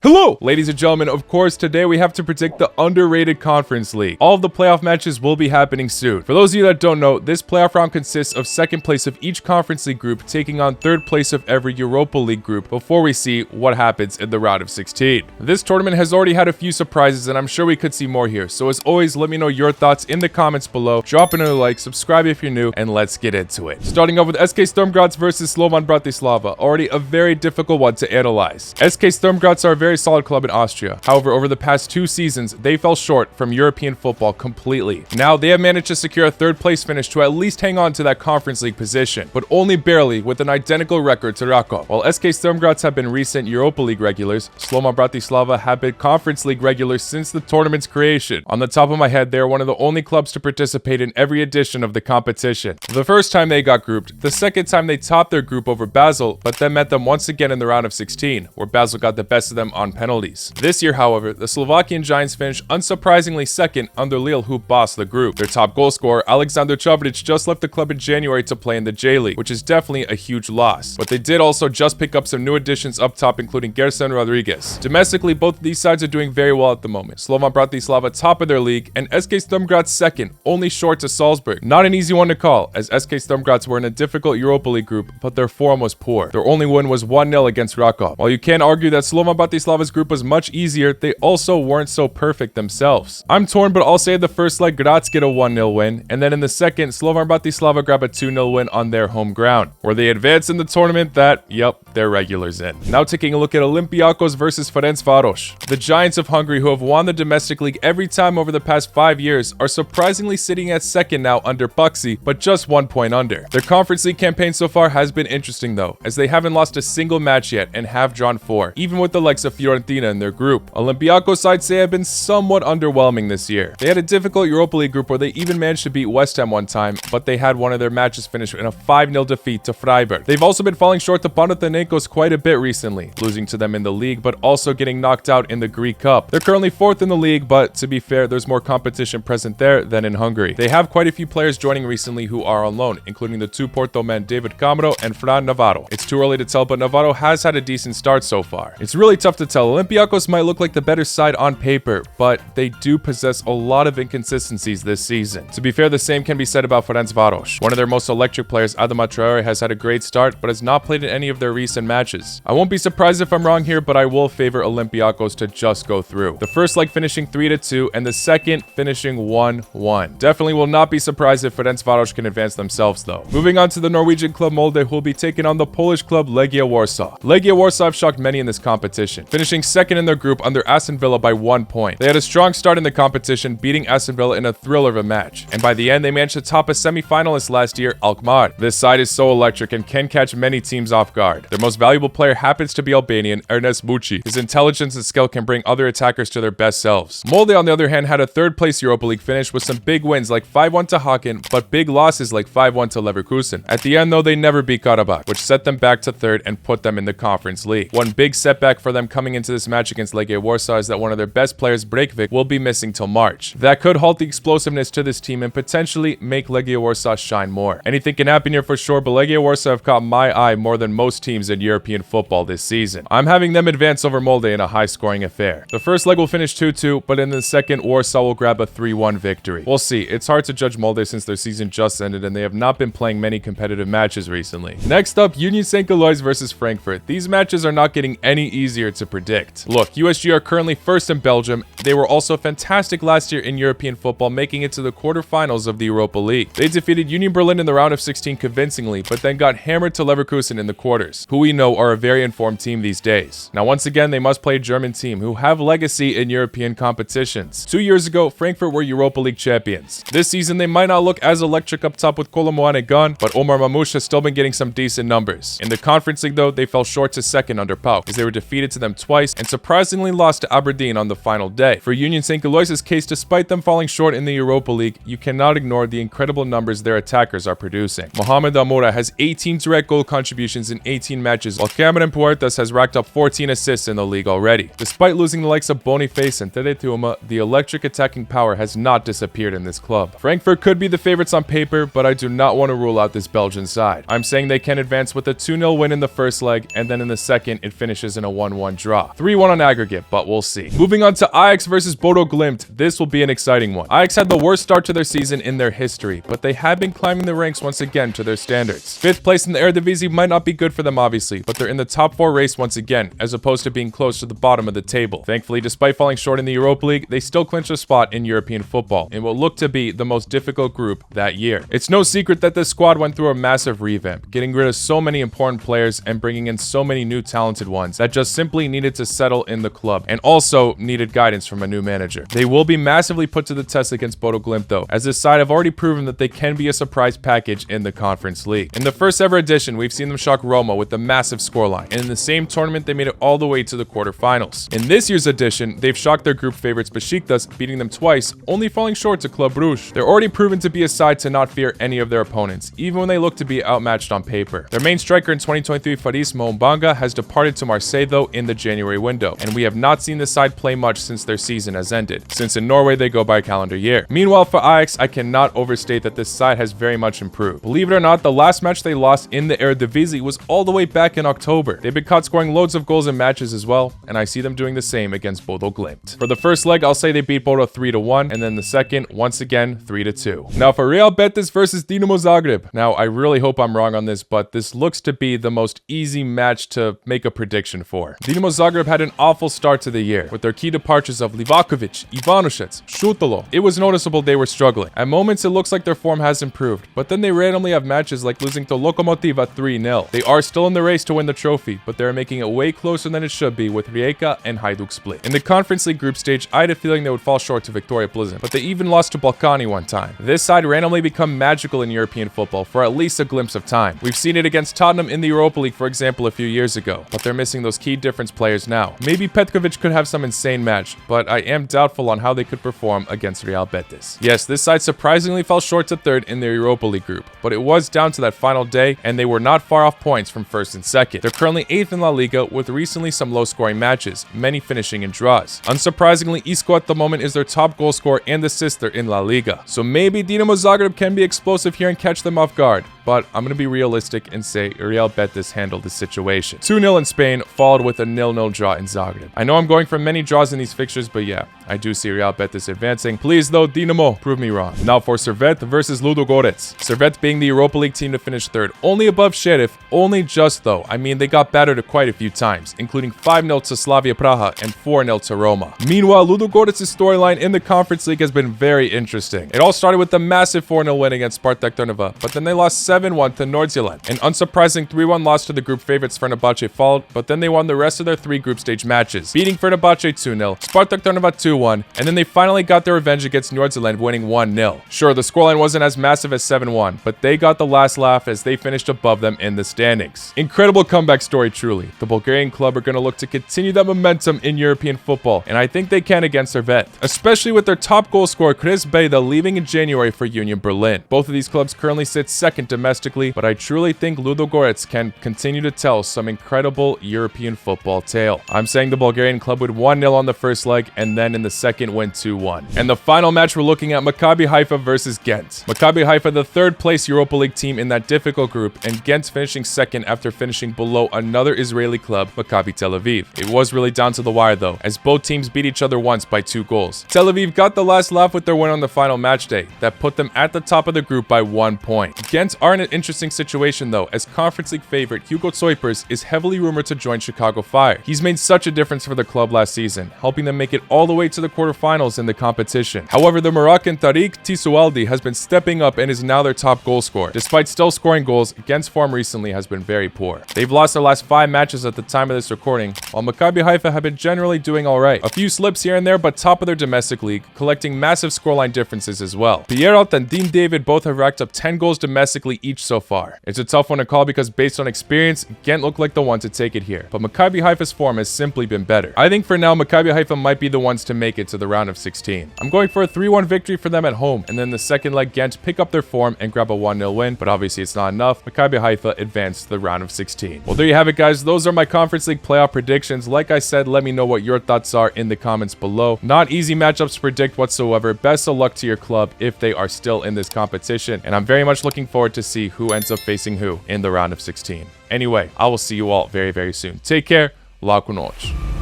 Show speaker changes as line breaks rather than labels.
Hello, ladies and gentlemen. Of course, today we have to predict the underrated Conference League. All of the playoff matches will be happening soon. For those of you that don't know, this playoff round consists of second place of each Conference League group taking on third place of every Europa League group before we see what happens in the round of 16. This tournament has already had a few surprises, and I'm sure we could see more here. So as always, let me know your thoughts in the comments below. Drop in a like, subscribe if you're new, and let's get into it. Starting off with SK Sturm Graz versus Slovan Bratislava. Already a very difficult one to analyze. SK Sturm Graz are a very solid club in Austria. However, over the past 2 seasons, they fell short from European football completely. Now, they have managed to secure a third place finish to at least hang on to that Conference League position, but only barely, with an identical record to Rakov. While SK Sturm Graz have been recent Europa League regulars, Slovan Bratislava have been Conference League regulars since the tournament's creation. On the top of my head, they are one of the only clubs to participate in every edition of the competition. The first time they got grouped, the second time they topped their group over Basel, but then met them once again in the round of 16, where Basel got the best of them on penalties. This year, however, the Slovakian Giants finished unsurprisingly second under Lille, who bossed the group. Their top goal scorer, Alexander Čavrić, just left the club in January to play in the J-League, which is definitely a huge loss. But they did also just pick up some new additions up top, including Gerson Rodriguez. Domestically, both of these sides are doing very well at the moment. Slovan Bratislava top of their league, and SK Sturm Graz second, only short to Salzburg. Not an easy one to call, as SK Sturm Graz were in a difficult Europa League group, but their form was poor. Their only win was 1-0 against Rakov. While you can argue that Slovan Bratislava's group was much easier, they also weren't so perfect themselves. I'm torn, but I'll say the first leg Graz get a 1-0 win, and then in the second, Slovan Bratislava grab a 2-0 win on their home ground. Where they advance in the tournament, they're regulars in. Now taking a look at Olympiakos versus Ferencvaros. The Giants of Hungary, who have won the domestic league every time over the past 5 years, are surprisingly sitting at second now under Paxi, but just 1 point under. Their Conference League campaign so far has been interesting though, as they haven't lost a single match yet and have drawn 4, even with the likes of Fiorentina in their group. Olympiakos, I'd say, have been somewhat underwhelming this year. They had a difficult Europa League group where they even managed to beat West Ham one time, but they had one of their matches finish in a 5-0 defeat to Freiburg. They've also been falling short to Panathinaikos quite a bit recently, losing to them in the league, but also getting knocked out in the Greek Cup. They're currently 4th in the league, but to be fair, there's more competition present there than in Hungary. They have quite a few players joining recently who are on loan, including the 2 Porto men David Camero and Fran Navarro. It's too early to tell, but Navarro has had a decent start so far. It's really tough to tell. Olympiakos might look like the better side on paper, but they do possess a lot of inconsistencies this season. To be fair, the same can be said about Ferencvaros. One of their most electric players, Adama Traore, has had a great start, but has not played in any of their recent matches. I won't be surprised if I'm wrong here, but I will favor Olympiakos to just go through. The first leg finishing 3-2, and the second finishing 1-1. Definitely will not be surprised if Ferencvaros can advance themselves though. Moving on to the Norwegian club Molde, who will be taking on the Polish club Legia Warsaw. Legia Warsaw have shocked many in this competition, finishing second in their group under Aston Villa by 1 point. They had a strong start in the competition, beating Aston Villa in a thriller of a match, and by the end they managed to top a semi-finalist last year, Alkmaar. This side is so electric and can catch many teams off guard. Their most valuable player happens to be Albanian, Ernest Mucci. His intelligence and skill can bring other attackers to their best selves. Molde, on the other hand, had a 3rd place Europa League finish with some big wins like 5-1 to Haken, but big losses like 5-1 to Leverkusen. At the end though, they never beat Karabakh, which set them back to 3rd and put them in the Conference League. One big setback for them coming into this match against Legia Warsaw is that one of their best players, Breivik, will be missing till March. That could halt the explosiveness to this team and potentially make Legia Warsaw shine more. Anything can happen here for sure, but Legia Warsaw have caught my eye more than most teams in European football this season. I'm having them advance over Molde in a high-scoring affair. The first leg will finish 2-2, but in the second, Warsaw will grab a 3-1 victory. We'll see. It's hard to judge Molde since their season just ended and they have not been playing many competitive matches recently. Next up, Union Saint-Gilloise versus Frankfurt. These matches are not getting any easier to predict. Look, USG are currently 1st in Belgium. They were also fantastic last year in European football, making it to the quarterfinals of the Europa League. They defeated Union Berlin in the round of 16 convincingly, but then got hammered to Leverkusen in the quarters, who we know are a very informed team these days. Now once again, they must play a German team who have legacy in European competitions. 2 years ago, Frankfurt were Europa League champions. This season, they might not look as electric up top with Kolomoane gone, but Omar Mamouche has still been getting some decent numbers. In the Conference League though, they fell short to 2nd under Pau, as they were defeated to them twice and surprisingly lost to Aberdeen on the final day. For Union Saint-Gilloise's case, despite them falling short in the Europa League, you cannot ignore the incredible numbers their attackers are producing. Mohamed Amoura has 18 direct goal contributions in 18 matches, while Cameron Puertas has racked up 14 assists in the league already. Despite losing the likes of Boniface and Tere Tiuma, the electric attacking power has not disappeared in this club. Frankfurt could be the favorites on paper, but I do not want to rule out this Belgian side. I'm saying they can advance with a 2-0 win in the first leg, and then in the second, it finishes in a 1-1 draw. draw. 3-1 on aggregate, but we'll see. Moving on to Ajax versus Bodo Glimt, this will be an exciting one. Ajax had the worst start to their season in their history, but they have been climbing the ranks once again to their standards. 5th place in the Eredivisie might not be good for them obviously, but they're in the top 4 race once again, as opposed to being close to the bottom of the table. Thankfully, despite falling short in the Europa League, they still clinched a spot in European football, in what looked to be the most difficult group that year. It's no secret that this squad went through a massive revamp, getting rid of so many important players and bringing in so many new talented ones that just simply needed to settle in the club, and also needed guidance from a new manager. They will be massively put to the test against Bodo Glimt though, as this side have already proven that they can be a surprise package in the Conference League. In the first ever edition, we've seen them shock Roma with a massive scoreline, and in the same tournament they made it all the way to the quarterfinals. In this year's edition, they've shocked their group favorites Besiktas, beating them twice, only falling short to Club Brugge. They're already proven to be a side to not fear any of their opponents, even when they look to be outmatched on paper. Their main striker in 2023, Faris Moumbanga, has departed to Marseille though in the January window, and we have not seen the side play much since their season has ended, since in Norway they go by calendar year. Meanwhile, for Ajax, I cannot overstate that this side has very much improved. Believe it or not, the last match they lost in the Eredivisie was all the way back in October. They've been caught scoring loads of goals in matches as well, and I see them doing the same against Bodo Glimt. For the first leg, I'll say they beat Bodo 3-1, and then the second, once again, 3-2. Now for Real Betis versus Dinamo Zagreb. Now, I really hope I'm wrong on this, but this looks to be the most easy match to make a prediction for. Dinamo Zagreb had an awful start to the year, with their key departures of Livakovic, Ivanušec, Šutalo. It was noticeable they were struggling. At moments, it looks like their form has improved, but then they randomly have matches like losing to Lokomotiva 3-0. They are still in the race to win the trophy, but they're making it way closer than it should be with Rijeka and Hajduk Split. In the Conference League group stage, I had a feeling they would fall short to Victoria Plzeň, but they even lost to Balkani one time. This side randomly become magical in European football for at least a glimpse of time. We've seen it against Tottenham in the Europa League, for example, a few years ago, but they're missing those key difference players now. Maybe Petkovic could have some insane match, but I am doubtful on how they could perform against Real Betis. Yes, this side surprisingly fell short to 3rd in their Europa League group, but it was down to that final day, and they were not far off points from 1st and 2nd. They're currently 8th in La Liga, with recently some low-scoring matches, many finishing in draws. Unsurprisingly, Isco at the moment is their top goal scorer and assister in La Liga, so maybe Dinamo Zagreb can be explosive here and catch them off guard, but I'm going to be realistic and say Real Betis handled the situation. 2-0 in Spain, followed with a 0-0 draw in Zagreb. I know I'm going for many draws in these fixtures, but yeah, I do see Real Betis advancing. Please though, Dinamo, prove me wrong. Now for Servette versus Ludogorets. Servette being the Europa League team to finish 3rd, only above Sheriff, only just though. I mean, they got battered quite a few times, including 5-0 to Slavia Praha and 4-0 to Roma. Meanwhile, Ludogorets' storyline in the Conference League has been very interesting. It all started with the massive 4-0 win against Spartak Trnava, but then they lost 7-1 to Nordsjælland. An unsurprising 3-1 loss to the group favorites Fenerbahce followed, but then they won the rest of their 3 group stage matches, beating Fenerbahce 2-0, Spartak Trnava 2-1, and then they finally got their revenge against Nordsjælland, winning 1-0. Sure, the scoreline wasn't as massive as 7-1, but they got the last laugh as they finished above them in the standings. Incredible comeback story, truly. The Bulgarian club are going to look to continue that momentum in European football, and I think they can against Servette, especially with their top goal scorer Chris Bejda leaving in January for Union Berlin. Both of these clubs currently sit 2nd domestically, but I truly think Ludogorets can continue to tell some incredible European football tale. I'm saying the Bulgarian club would 1-0 on the first leg, and then in the second win 2-1. And the final match, we're looking at Maccabi Haifa versus Gent. Maccabi Haifa, the 3rd place Europa League team in that difficult group, and Gent finishing 2nd after finishing below another Israeli club, Maccabi Tel Aviv. It was really down to the wire though, as both teams beat each other once by 2 goals. Tel Aviv got the last laugh with their win on the final match day, that put them at the top of the group by 1 point. Gent are in an interesting situation though, as Conference League favorite Hugo Kuipers is heavily rumored to join Chicago Fire. He's made such a difference for the club last season, helping them make it all the way to the quarterfinals in the competition. However, the Moroccan Tariq Tisoualdi has been stepping up and is now their top goal scorer. Despite still scoring goals, Gent's form recently has been very poor. They've lost their last 5 matches at the time of this recording, while Maccabi Haifa have been generally doing alright. A few slips here and there, but top of their domestic league, collecting massive scoreline differences as well. Pierrot and Dean David both have racked up 10 goals domestically each so far. It's a tough one to call because based on experience, Gent look like the one to take it here, but Maccabi Haifa's form has simply been better. I think for now, Maccabi Haifa might be the ones to make it to the round of 16. I'm going for a 3-1 victory for them at home, and then the second leg Gent pick up their form and grab a 1-0 win, but obviously it's not enough. Maccabi Haifa advanced to the round of 16. Well, there you have it, guys. Those are my Conference League playoff predictions. Like I said, let me know what your thoughts are in the comments below. Not easy matchups to predict whatsoever. Best of luck to your club if they are still in this competition, and I'm very much looking forward to see who ends up facing who in the round of 16. Anyway, I will see you all very, very soon. Take care. Lá com nós.